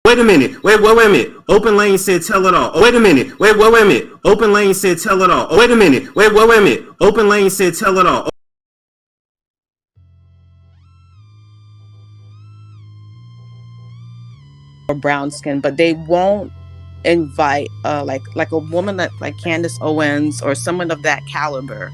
Wait a minute. Wait a minute. Open Lane said tell it all. Oh, wait a minute. Wait a minute. Open Lane said tell it all. Oh, wait a minute. Wait a minute. Open Lane said tell it all. Or brown skin, but they won't invite like a woman like Candace Owens or someone of that caliber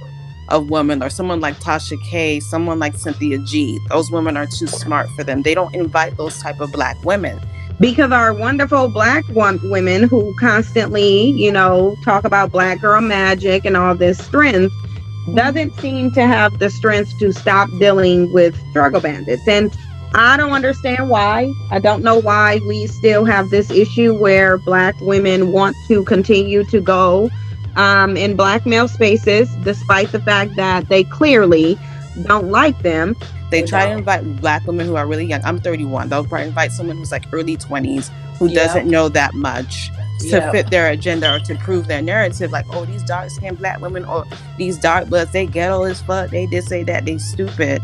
of woman, or someone like Tasha K, someone like Cynthia G. Those women are too smart for them. They don't invite those type of black women. Because our wonderful black women who constantly, talk about black girl magic and all this strength, doesn't seem to have the strength to stop dealing with struggle bandits. And I don't understand why. I don't know why we still have this issue where black women want to continue to go in black male spaces, despite the fact that they clearly don't like them. They try to invite black women who are really young. I'm 31. They'll probably invite someone who's like early 20s who doesn't know that much to fit their agenda or to prove their narrative. Like, oh, these dark-skinned black women or these dark bloods, they ghetto as fuck. They did say that. They stupid.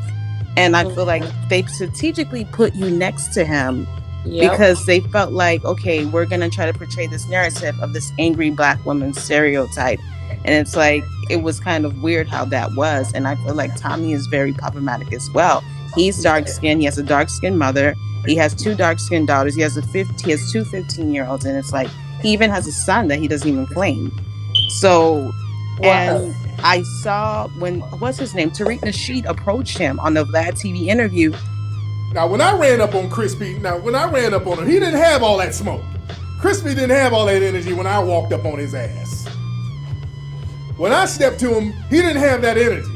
And I feel like they strategically put you next to him because they felt like, okay, we're going to try to portray this narrative of this angry black woman stereotype. And it's like, it was kind of weird how that was. And I feel like Tommy is very problematic as well. He's dark-skinned. He has a dark-skinned mother. He has 2 dark-skinned daughters. He has 2 15-year-olds. And it's like, he even has a son that he doesn't even claim. So, and I saw what's his name? Tariq Nasheed approached him on the Vlad TV interview. Now, when I ran up on Crispy, he didn't have all that smoke. Crispy didn't have all that energy when I walked up on his ass. When I stepped to him, he didn't have that energy.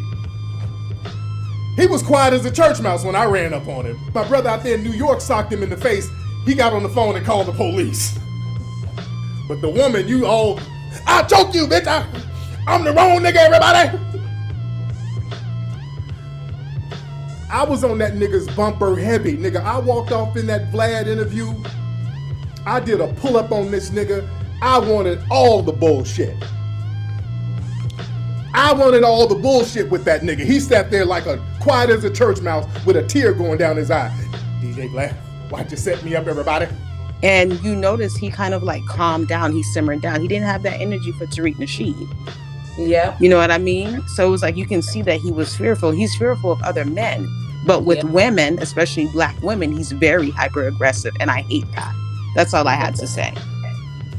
He was quiet as a church mouse when I ran up on him. My brother out there in New York socked him in the face. He got on the phone and called the police. But the woman, I'll choke you, bitch. I'm the wrong nigga, everybody. I was on that nigga's bumper heavy, nigga. I walked off in that Vlad interview. I did a pull-up on this nigga. I wanted all the bullshit. I wanted all the bullshit with that nigga. He sat there like quiet as a church mouse with a tear going down his eye. DJ Vlad, why'd you set me up, everybody? And you notice he kind of like calmed down. He simmered down. He didn't have that energy for Tariq Nasheed. Yeah. You know what I mean? So it was like, you can see that he was fearful. He's fearful of other men. But with women, especially black women, he's very hyper aggressive. And I hate that. That's all I had to say.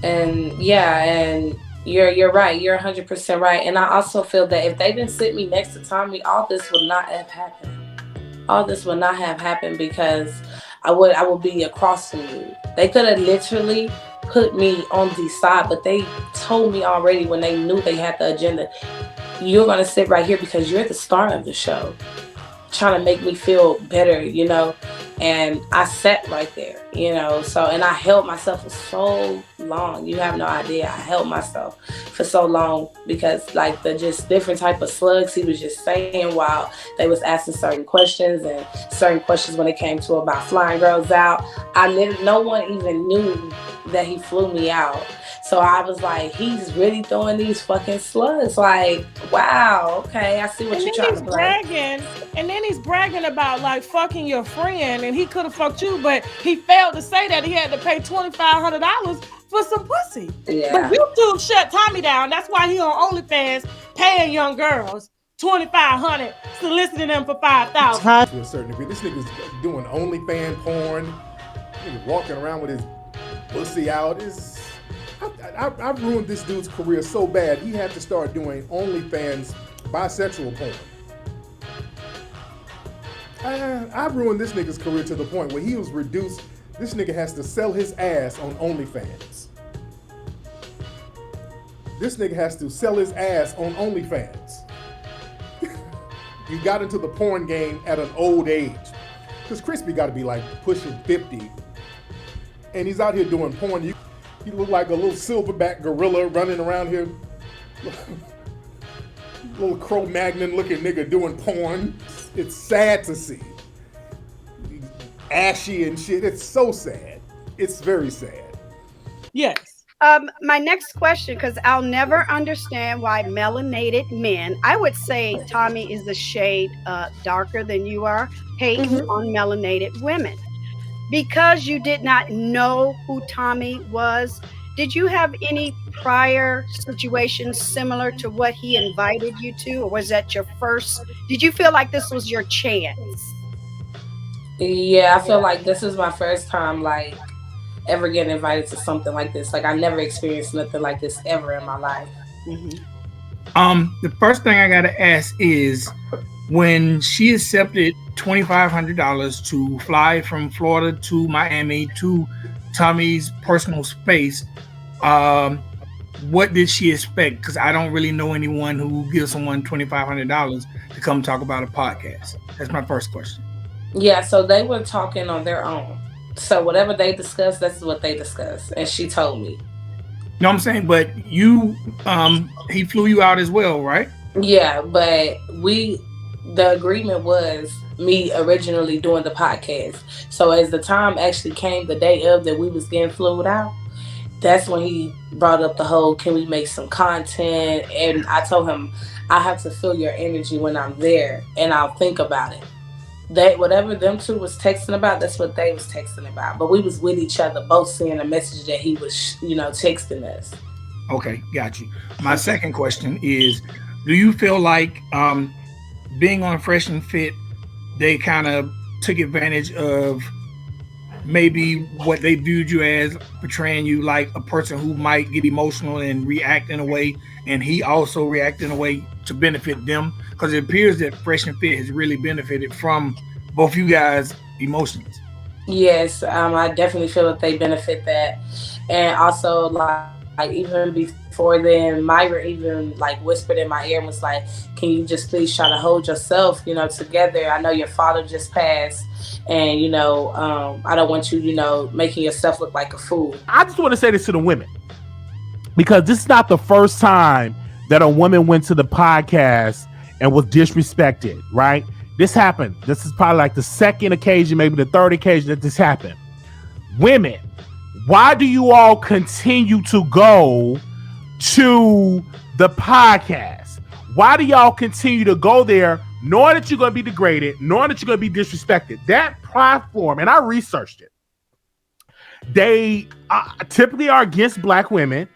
And you're right. You're 100% right. And I also feel that if they didn't sit me next to Tommy, all this would not have happened. All this would not have happened because I would be across from you. They could have literally put me on the side, but they told me already when they knew they had the agenda, you're going to sit right here because you're the star of the show. Trying to make me feel better, and I sat right there, and I held myself for so long. You have no idea. I held myself for so long because like the just different type of slugs he was just saying while they was asking certain questions when it came to about flying girls out. No one even knew that he flew me out. So I was like, he's really throwing these fucking slugs. Like, wow, okay, I see what you're trying to play. And then he's bragging about like fucking your friend, and he could have fucked you, but he failed to say that he had to pay $2,500 for some pussy. Yeah. But YouTube shut Tommy down. That's why he on OnlyFans paying young girls $2,500, soliciting them for $5,000. To a certain degree, this nigga's doing OnlyFans porn. Nigga walking around with his pussy out. I've ruined this dude's career so bad, he had to start doing OnlyFans bisexual porn. I ruined this nigga's career to the point where he was reduced. This nigga has to sell his ass on OnlyFans. This nigga has to sell his ass on OnlyFans. You got into the porn game at an old age. Because Crispy got to be like pushing 50. And he's out here doing porn. He look like a little silverback gorilla running around here. Little Cro-Magnon looking nigga doing porn. It's sad to see. Ashy and shit. It's so sad. It's very sad. Yes. My next question, because I'll never understand why melanated men, I would say Tommy is a shade darker than you are, hate on melanated women. because you did not know who Tommy was, did you have any prior situations similar to what he invited you to, or was that your first? Did you feel like this was your chance? Yeah, I feel like this is my first time like ever getting invited to something like this. Like I never experienced nothing like this ever in my life. The first thing I gotta ask is, when she accepted $2,500 to fly from Florida to Miami to Tommy's personal space, what did she expect? Because I don't really know anyone who gives someone $2,500 to come talk about a podcast. That's my first question. Yeah, so they were talking on their own. So whatever they discussed, that's what they discussed. And she told me. You know what I'm saying? But you, he flew you out as well, right? Yeah, but the agreement was me originally doing the podcast. So as the time actually came, the day of that we was getting flew out, that's when he brought up the whole, can we make some content? And I told him, I have to feel your energy when I'm there, and I'll think about it. That whatever them two was texting about, that's what they was texting about. But we was with each other, both seeing a message that he was, texting us. Okay, got you. My second question is, do you feel like being on Fresh and Fit, they kind of took advantage of maybe what they viewed you as, portraying you like a person who might get emotional and react in a way, and he also reacted in a way to benefit them? Because it appears that Fresh and Fit has really benefited from both you guys' emotions. Yes, I definitely feel that they benefit that. And also, like even before then, Myra even like whispered in my ear and was like, can you just please try to hold yourself, together? I know your father just passed, and I don't want you, making yourself look like a fool. I just want to say this to the women, because this is not the first time that a woman went to the podcast and was disrespected, right? This happened. This is probably like the second occasion, maybe the third occasion that this happened. Women, why do you all continue to go to the podcast? Why do y'all continue to go there knowing that you're going to be degraded, knowing that you're going to be disrespected? That platform, and I researched it, they typically are against black women,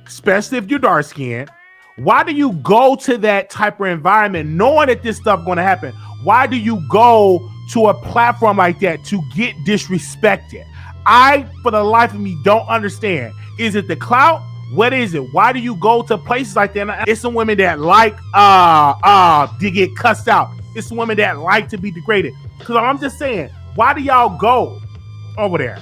especially if you're dark skinned. Why do you go to that type of environment knowing that this stuff going to happen? Why do you go to a platform like that to get disrespected? I, for the life of me, don't understand. Is it the clout? What is it? Why do you go to places like that? It's some women that like to get cussed out. It's some women that like to be degraded. Because I'm just saying, why do y'all go over there?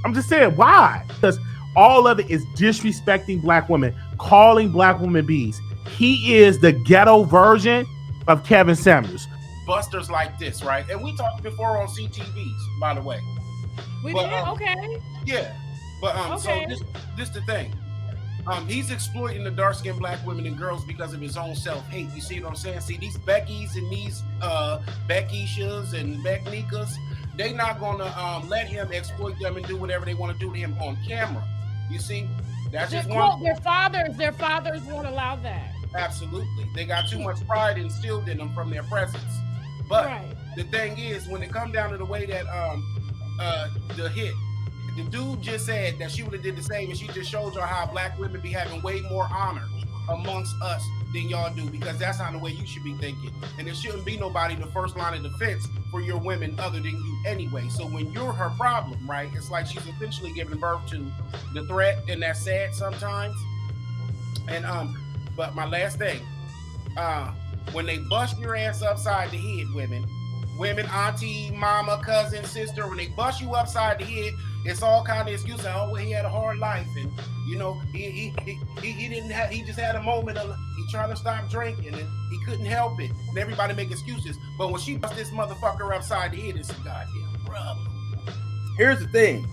I'm just saying, why? Because all of it is disrespecting black women, calling black women bees. He is the ghetto version of Kevin Samuels. Busters like this, right? And we talked before on CTVs, by the way. We did? Okay. Yeah. But okay. So this the thing. He's exploiting the dark-skinned black women and girls because of his own self-hate. You see what I'm saying? See, these Beckys and these Beckishas and Becknikas, they not gonna let him exploit them and do whatever they want to do to him on camera. You see? That's just one. Their fathers won't allow that. Absolutely. They got too much pride instilled in them from their presence. But the thing is, when it come down to the way that the hit, the dude just said that she would have did the same, and she just showed y'all how black women be having way more honor amongst us than y'all do, because that's not the way you should be thinking. And there shouldn't be nobody in the first line of defense for your women other than you anyway. So when you're her problem, right, it's like she's essentially giving birth to the threat, and that's sad sometimes. And but my last thing, when they bust your ass upside the head, women, auntie, mama, cousin, sister, when they bust you upside the head, it's all kind of excuses. Oh, well, he had a hard life, and he didn't have. He just had a moment of he trying to stop drinking, and he couldn't help it. And everybody make excuses. But when she bust this motherfucker upside the head, it's a goddamn problem. Here's the thing.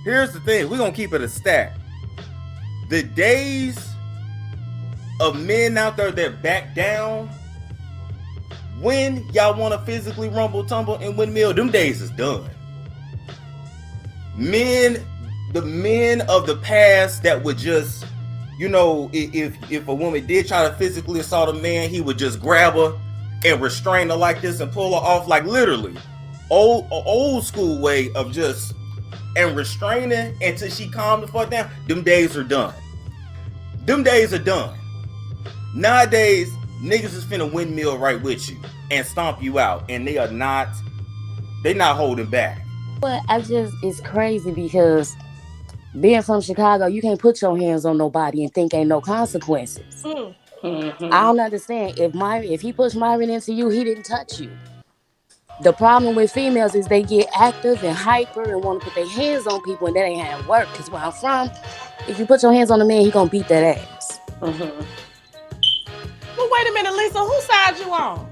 We're gonna keep it a stack. The days of men out there that back down when y'all want to physically rumble, tumble, and windmill, them days is done. The men of the past that would just, if a woman did try to physically assault a man, he would just grab her and restrain her like this and pull her off, like literally old school way of just and restraining until she calmed the fuck down, them days are done. Them days are done. Nowadays, niggas is finna windmill right with you and stomp you out, and they not holding back. But it's crazy because being from Chicago, you can't put your hands on nobody and think ain't no consequences. Mm-hmm. I don't understand. If he pushed Myron into you, he didn't touch you. The problem with females is they get active and hyper and want to put their hands on people, and that ain't how it work. Because where I'm from, if you put your hands on a man, he gonna beat that ass. Mm-hmm. Well, wait a minute, Lisa. Whose side you on?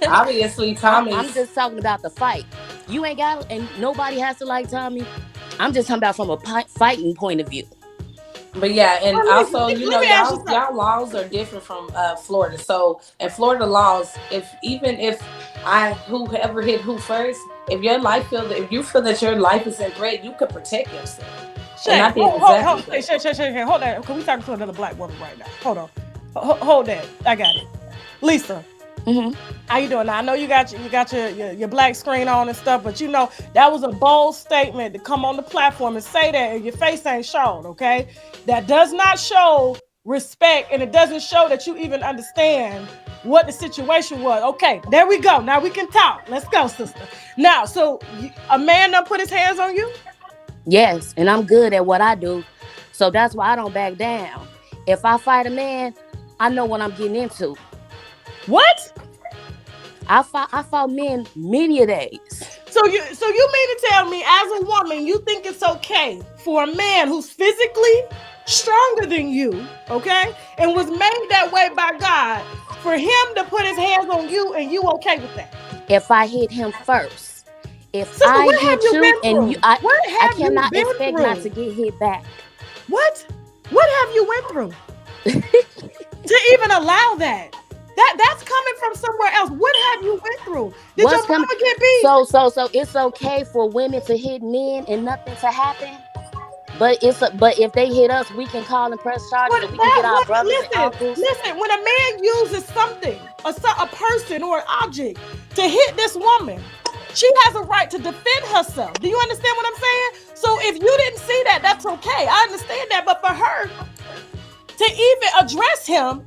Obviously, Tommy. I'm just talking about the fight. You ain't got, and nobody has to like Tommy. I'm just talking about from a fighting point of view. But yeah, and also, you know, y'all laws are different from Florida. So in Florida laws, if whoever hit who first, if you feel that your life is in threat, you could protect yourself. Shay, hold on. Can we talk to another black woman right now? Hold on. Hold that. I got it. Lisa. Mm-hmm. How you doing? Now I know you got your black screen on and stuff, but you know that was a bold statement to come on the platform and say that, and your face ain't shown. Okay, that does not show respect, and it doesn't show that you even understand what the situation was. Okay, there we go. Now we can talk. Let's go, sister. Now, so a man done put his hands on you? Yes, and I'm good at what I do, so that's why I don't back down. If I fight a man, I know what I'm getting into. What? I fought men many a days. So you mean to tell me, as a woman, you think it's okay for a man who's physically stronger than you, okay, and was made that way by God, for him to put his hands on you, and you okay with that? If I hit him first, Sister, I what hit have you you been and through? you, I cannot you been expect through? not to get hit back. What have you went through to even allow that? That's coming from somewhere else. What have you went through? Did your mama get beat? So it's okay for women to hit men and nothing to happen. But if they hit us, we can call and press charges, and we can get our brothers and uncles. Listen, when a man uses something, a person or an object to hit this woman, she has a right to defend herself. Do you understand what I'm saying? So if you didn't see that, that's okay. I understand that. But for her to even address him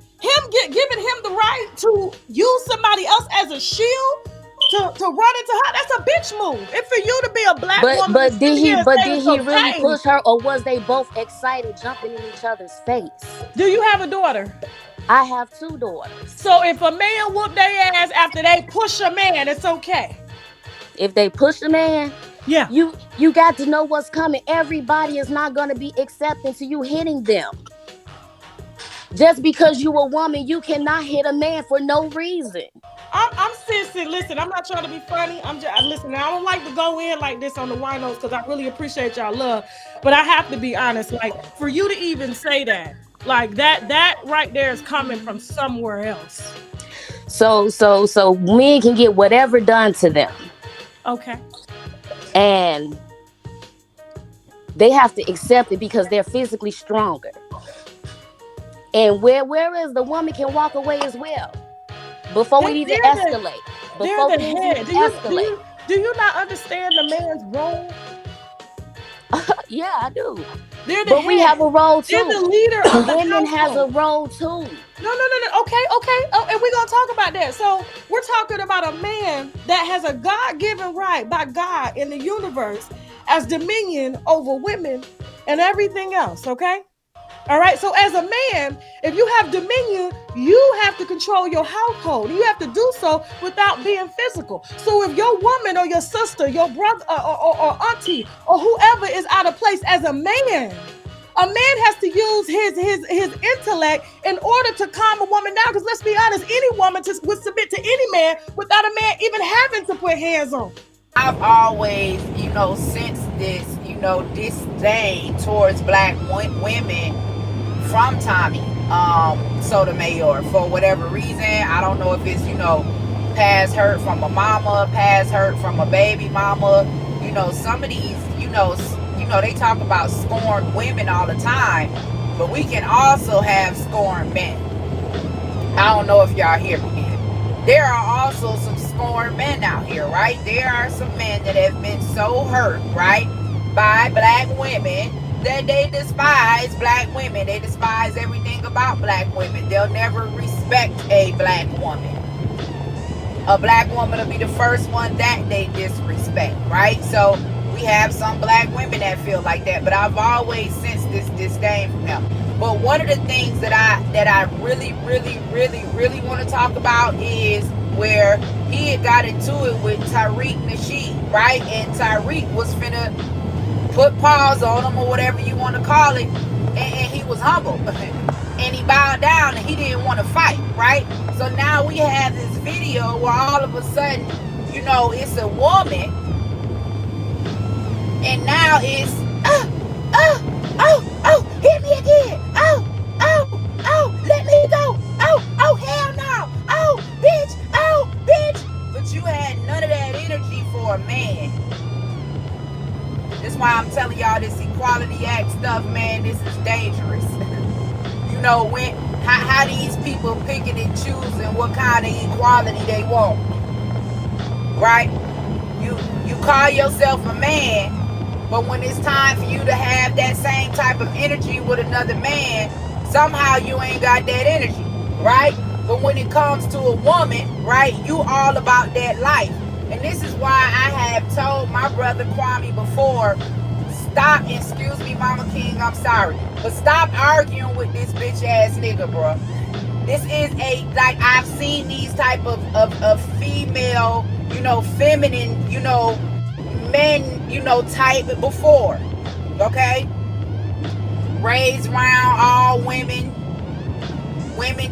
giving him the right to use somebody else as a shield to run into her, that's a bitch move. And for you to be a black woman, but did he okay, really push her, or was they both excited jumping in each other's face? Do you have a daughter? I have 2 daughters. So if a man whoop their ass after they push a man, it's okay. If they push a man, yeah, you got to know what's coming. Everybody is not going to be accepting to you hitting them. Just because you a woman, you cannot hit a man for no reason. I'm sensing. Listen, I'm not trying to be funny. Listen. I don't like to go in like this on the winos because I really appreciate y'all love, but I have to be honest. Like, for you to even say that, like that right there is coming from somewhere else. So men can get whatever done to them. Okay. And they have to accept it because they're physically stronger. And whereas the woman can walk away as well before it even escalate. Before things even escalate. Do you not understand the man's role? Yeah, I do. But we have a role too. They're the leader of the women has a role too. No. Okay. Oh, and we're gonna talk about that. So we're talking about a man that has a God-given right by God in the universe as dominion over women and everything else. Okay. All right. So as a man, if you have dominion, you have to control your household. You have to do so without being physical. So if your woman or your sister, your brother or auntie or whoever is out of place as a man has to use his intellect in order to calm a woman down. Because let's be honest, any woman would submit to any man without a man even having to put hands on. I've always, sensed this, disdain towards black women from Tommy Sotomayor for whatever reason. I don't know if it's, past hurt from a mama, past hurt from a baby mama. Some of these, they talk about scorned women all the time, but we can also have scorned men. I don't know if y'all hear me. There are also some scorned men out here, right? There are some men that have been so hurt, right, by black women that they despise black women. They despise everything about black women. They'll never respect a black woman. A black woman will be the first one that they disrespect, right? So we have some black women that feel like that, but I've always sensed this disdain from them. But one of the things that I really want to talk about is where he had got into it with Tariq Nasheed, right? And Tariq was finna put pause on him or whatever you want to call it, and he was humble. And he bowed down and he didn't want to fight, right? So now we have this video where all of a sudden, you know, it's a woman, and now it's hit me again, let me go, hell no, bitch, but you had none of that energy for a man. That's why I'm telling y'all this Equality Act stuff, man, this is dangerous. You know, when how these people picking and choosing what kind of equality they want, right? You call yourself a man, but when it's time for you to have that same type of energy with another man, somehow you ain't got that energy, right? But when it comes to a woman, right, you all about that life. And this is why I have told my brother Kwame before, stop, excuse me, Mama King, I'm sorry, but stop arguing with this bitch ass nigga, bro. This is I've seen these type of female, you know, feminine, you know, men, you know, type before, okay? Raised around all women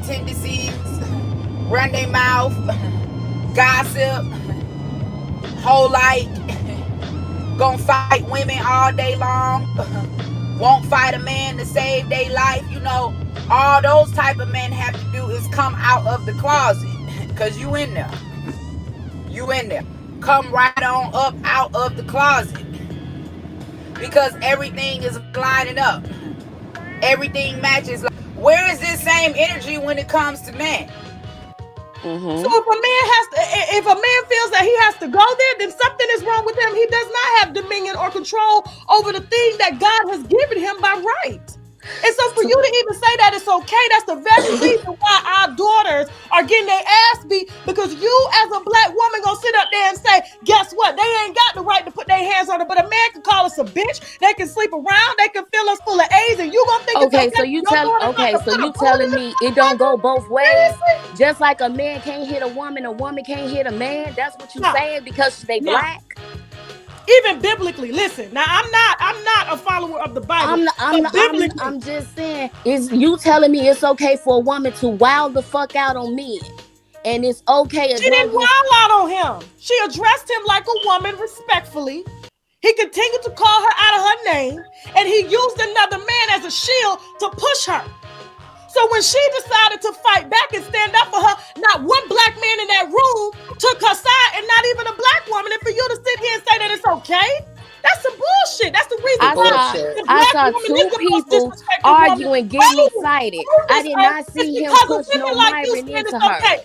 tendencies, run their mouth, gossip, whole like, gonna fight women all day long, won't fight a man to save their life. You know, all those type of men have to do is come out of the closet, because you in there. Come right on up out of the closet, because everything is lining up. Everything matches. Where is this same energy when it comes to men? Mm-hmm. So if a man feels that he has to go there, then something is wrong with him. He does not have dominion or control over the thing that God has given him by right. And so for you to even say that it's okay, that's the very reason why our daughters are getting their ass beat, because you as a black woman gonna sit up there and say, guess what? They ain't got the right to put their hands on it, but a man can call us a bitch, they can sleep around, they can fill us full of AIDS, and you gonna think it's okay. So you telling me it don't go both ways? Just like a man can't hit a woman can't hit a man? That's what you saying because they black? Even biblically, listen. Now, I'm not a follower of the Bible. I'm just saying, is you telling me it's okay for a woman to wild the fuck out on men, and it's okay? She didn't wild out on him. She addressed him like a woman respectfully. He continued to call her out of her name, and he used another man as a shield to push her. So when she decided to fight back and stand up for her, not one black man in that room took her side, and not even a black woman. And for you to sit here and say that it's okay, that's some bullshit. That's the reason why I saw two people arguing, getting excited. I did not see him push no Myron into her.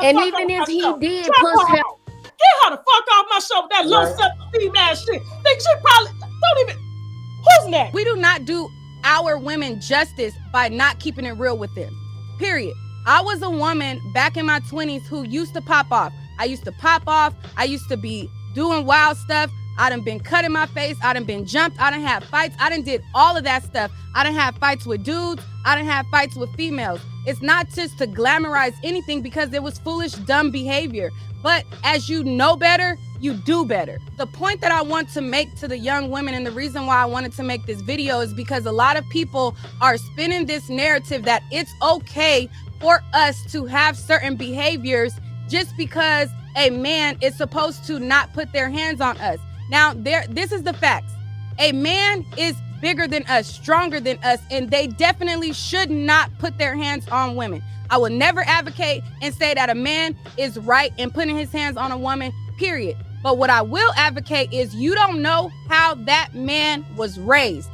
And even if he did push her, get her the fuck off my show with that low self-esteem ass shit. Think she probably don't even. Who's next? We do not do our women justice by not keeping it real with them. Period. I was a woman back in my 20s who used to pop off. I used to pop off. I used to be doing wild stuff. I done been cut in my face. I done been jumped. I done had fights. I done did all of that stuff. I done had fights with dudes. I done had fights with females. It's not just to glamorize anything, because it was foolish, dumb behavior. But as you know better, you do better. The point that I want to make to the young women, and the reason why I wanted to make this video, is because a lot of people are spinning this narrative that it's okay for us to have certain behaviors just because a man is supposed to not put their hands on us. Now, this is the facts. A man is bigger than us, stronger than us, and they definitely should not put their hands on women. I will never advocate and say that a man is right in putting his hands on a woman, period. But what I will advocate is you don't know how that man was raised.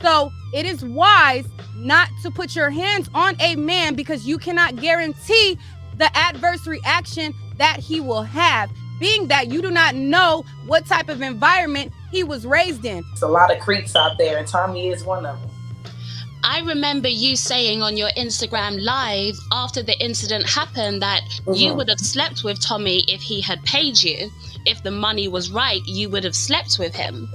So it is wise not to put your hands on a man, because you cannot guarantee the adverse reaction that he will have, being that you do not know what type of environment he was raised in. There's a lot of creeps out there, and Tommy is one of them. I remember you saying on your Instagram live after the incident happened that you would have slept with Tommy if he had paid you. If the money was right, you would have slept with him.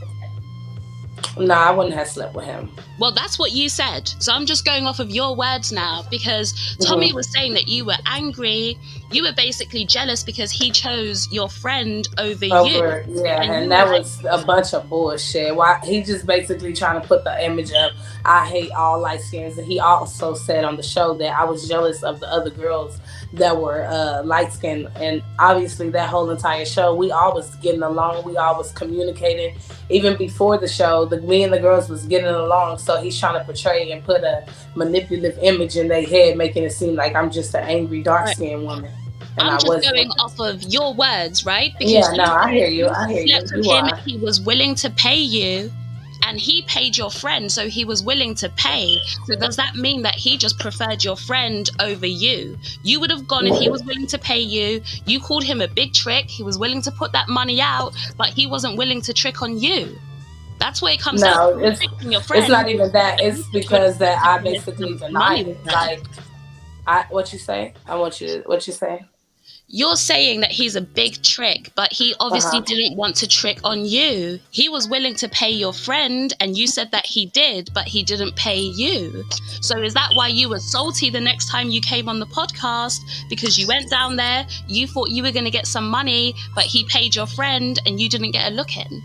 No, I wouldn't have slept with him. Well, that's what you said. So I'm just going off of your words now, because Tommy was saying that you were angry. You were basically jealous because he chose your friend over you. Yeah, and that was a bunch of bullshit. Why he just basically trying to put the image of I hate all light skins. And he also said on the show that I was jealous of the other girls that were light skinned. And obviously that whole entire show, we all was getting along, we all was communicating. Even before the show, me and the girls was getting along. So he's trying to portray and put a manipulative image in their head, making it seem like I'm just an angry dark-skinned woman. And I'm just going off of your words, right? Because yeah, no, I hear you. I hear you. With him, he was willing to pay you, and he paid your friend, so he was willing to pay. So does that mean that he just preferred your friend over you? You would have gone if he was willing to pay you. You called him a big trick. He was willing to put that money out, but he wasn't willing to trick on you. That's what it comes down to. It's not even that. It's because that I basically denied it. Like, what you say? What you say? You're saying that he's a big trick, but he obviously didn't want to trick on you. He was willing to pay your friend, and you said that he did, but he didn't pay you. So is that why you were salty the next time you came on the podcast? Because you went down there, you thought you were going to get some money, but he paid your friend and you didn't get a look in?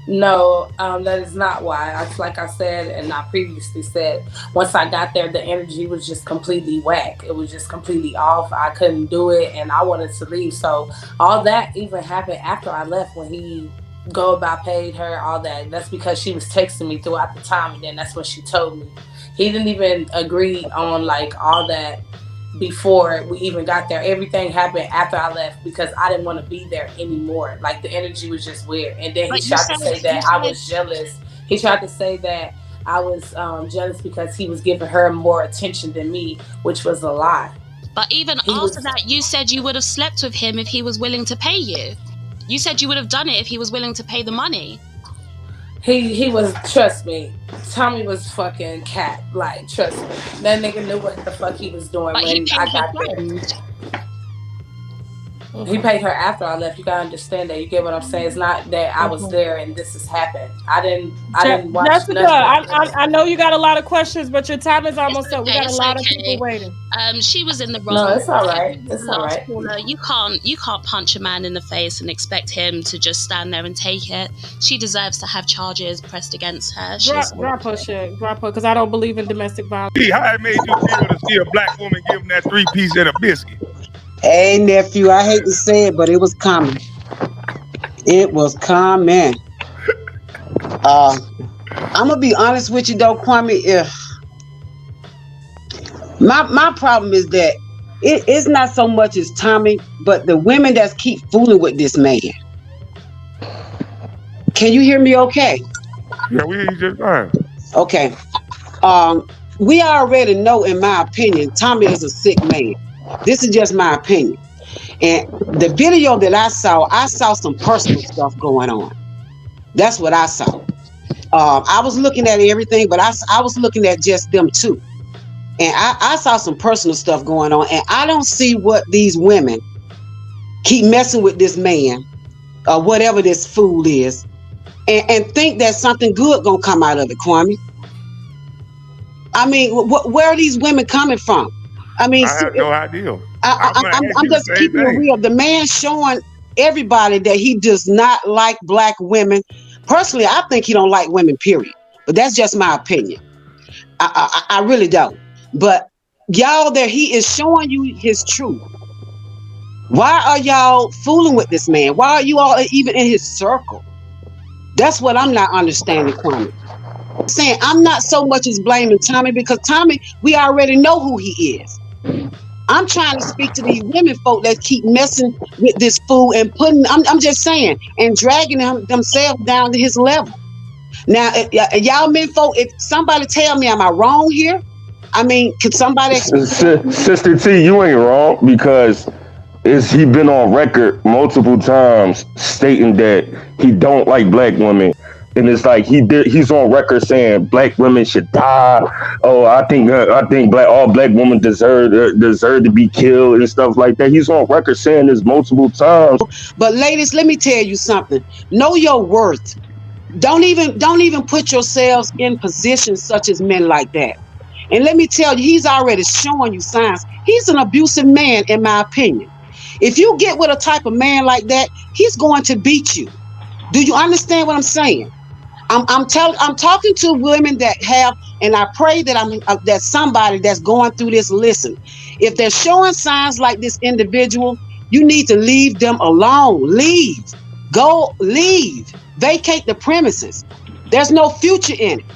No, that is not why. Like I said, and I previously said, once I got there, the energy was just completely whack. It was just completely off. I couldn't do it, and I wanted to leave. So all that even happened after I left, when he paid her, all that. That's because she was texting me throughout the time, and then that's when she told me. He didn't even agree on like all that before we even got there. Everything happened after I left because I didn't want to be there anymore. Like the energy was just weird. And then he tried to say that I was jealous. He tried to say that I was jealous because he was giving her more attention than me, which was a lie. But even after that, you said you would have slept with him if he was willing to pay you. You said you would have done it if he was willing to pay the money. He was, trust me, Tommy was fucking cat. Like, trust me. That nigga knew what the fuck he was doing when I got there. He paid her after I left. You gotta understand that. You get what I'm saying? It's not that I was there and this has happened. I didn't watch Jessica, I know you got a lot of questions, but your time is almost up. We got a lot of people waiting. She was in the wrong. No, it's all right. It's all right. You can't punch a man in the face and expect him to just stand there and take it. She deserves to have charges pressed against her. Drop her shit. Drop her, because I don't believe in domestic violence. How it made you feel to see a black woman give him that 3-piece and a biscuit? Hey, nephew, I hate to say it, but it was coming. It was coming. I'm gonna be honest with you, though, Kwame. My problem is that it's not so much as Tommy, but the women that keep fooling with this man. Can you hear me? Okay. Yeah, we hear you just fine. Okay. We already know, in my opinion, Tommy is a sick man. This is just my opinion. And the video that I saw some personal stuff going on. That's what I saw. I was looking at everything, but I was looking at just them too. And I saw some personal stuff going on. And I don't see what these women keep messing with this man or whatever this fool is and think that something good gonna come out of it, Kwame. I mean, where are these women coming from? I mean, I have no idea. I'm just keeping it real. The man showing everybody that he does not like black women. Personally, I think he don't like women, period. But that's just my opinion. I really don't. But y'all there, he is showing you his truth. Why are y'all fooling with this man? Why are you all even in his circle? That's what I'm not understanding, Kwame. I'm saying I'm not so much as blaming Tommy, because Tommy, we already know who he is. I'm trying to speak to these women folk that keep messing with this fool and I'm just saying, and dragging themselves down to his level. Now, y'all men folk, if somebody tell me, am I wrong here? I mean, could somebody explain? Sister T, you ain't wrong, because is he been on record multiple times stating that he don't like black women. And it's like he's on record saying black women should die. Oh, I think all black women deserve to be killed and stuff like that. He's on record saying this multiple times. But ladies, let me tell you something. Know your worth. Don't even put yourselves in positions such as men like that. And let me tell you, he's already showing you signs. He's an abusive man, in my opinion. If you get with a type of man like that, he's going to beat you. Do you understand what I'm saying? I'm talking to women that have, and I pray that that somebody that's going through this listen. If they're showing signs like this individual, you need to leave them alone. Leave. Go leave. Vacate the premises. There's no future in it.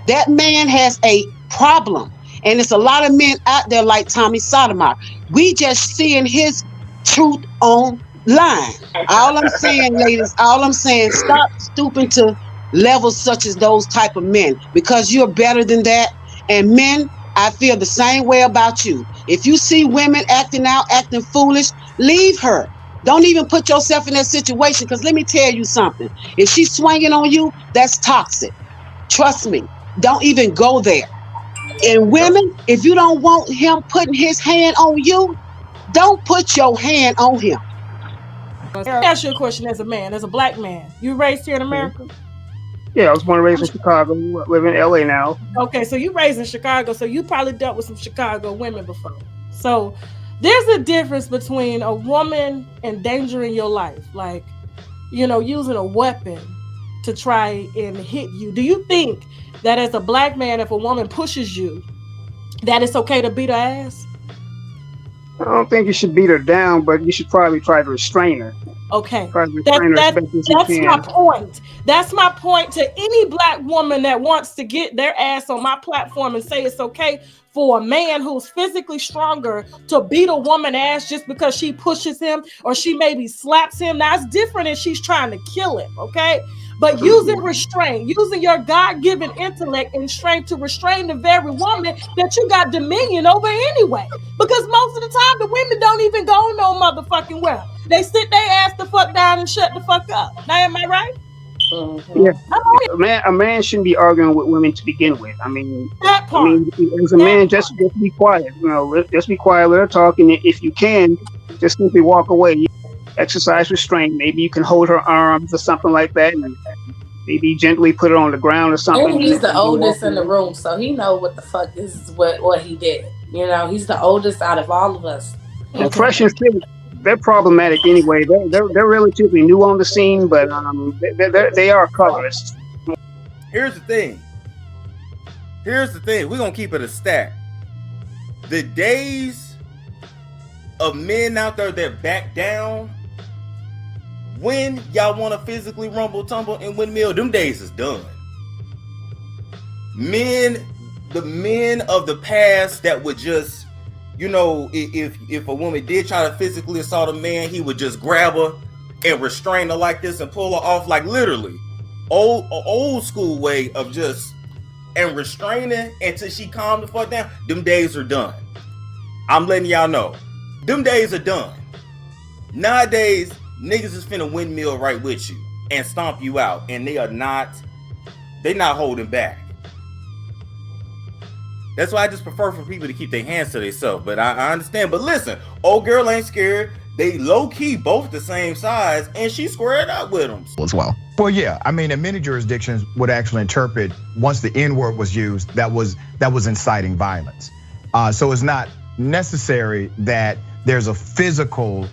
That man has a problem. And it's a lot of men out there like Tommy Sotomayer. We just seeing his truth online. All I'm saying, ladies, stop stooping to levels such as those type of men, because you're better than that. And men, I feel the same way about you. If you see women acting foolish, leave her. Don't even put yourself in that situation, because let me tell you something. If she's swinging on you, that's toxic. Trust me. Don't even go there. And women, if you don't want him putting his hand on you, don't put your hand on him. Let me ask you a question as a man, as a black man. You raised here in America? Yeah, I was born and raised in Chicago. Live in LA now. Okay, so you raised in Chicago, so you probably dealt with some Chicago women before. So there's a difference between a woman endangering your life, like, using a weapon to try and hit you. Do you think that as a black man, if a woman pushes you, that it's okay to beat her ass? I don't think you should beat her down, but you should probably try to restrain her. Okay. That's my point. That's my point to any black woman that wants to get their ass on my platform and say it's okay for a man who's physically stronger to beat a woman ass just because she pushes him or she maybe slaps him. Now, it's different if she's trying to kill him, okay? But using restraint, using your God-given intellect and strength to restrain the very woman that you got dominion over anyway. Because most of the time, the women don't even go no motherfucking well. They sit their ass the fuck down and shut the fuck up. Now, am I right? Yeah. A man shouldn't be arguing with women to begin with. I mean, as a man, just be quiet. Just be quiet. Let her talk, and if you can, just simply walk away. Exercise restraint. Maybe you can hold her arms or something like that, and maybe gently put her on the ground or something. And he's the oldest in the room, so he know what the fuck is what he did. He's the oldest out of all of us. And Fresh and Fit, they're problematic anyway. They're relatively new on the scene, but they are colorists. Here's the thing. We're gonna keep it a stack. The days of men out there that back down when y'all want to physically rumble, tumble, and windmill, them days is done. The men of the past that would just, if a woman did try to physically assault a man, he would just grab her and restrain her like this and pull her off, like literally old school way of just and restraining until she calmed the fuck down. Them days are done. I'm letting y'all know. Them days are done. Nowadays, niggas is finna windmill right with you and stomp you out, and they not holding back. That's why I just prefer for people to keep their hands to themselves. But I understand. But listen, old girl ain't scared. They low key both the same size, and she squared up with them as well. Well, yeah, I mean, in many jurisdictions would actually interpret once the N word was used, that was inciting violence. So it's not necessary that there's a physical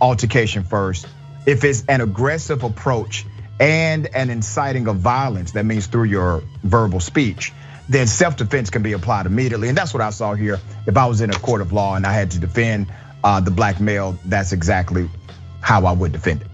altercation first. If it's an aggressive approach and an inciting of violence, that means through your verbal speech, then self-defense can be applied immediately. And that's what I saw here. If I was in a court of law and I had to defend the black male, that's exactly how I would defend it.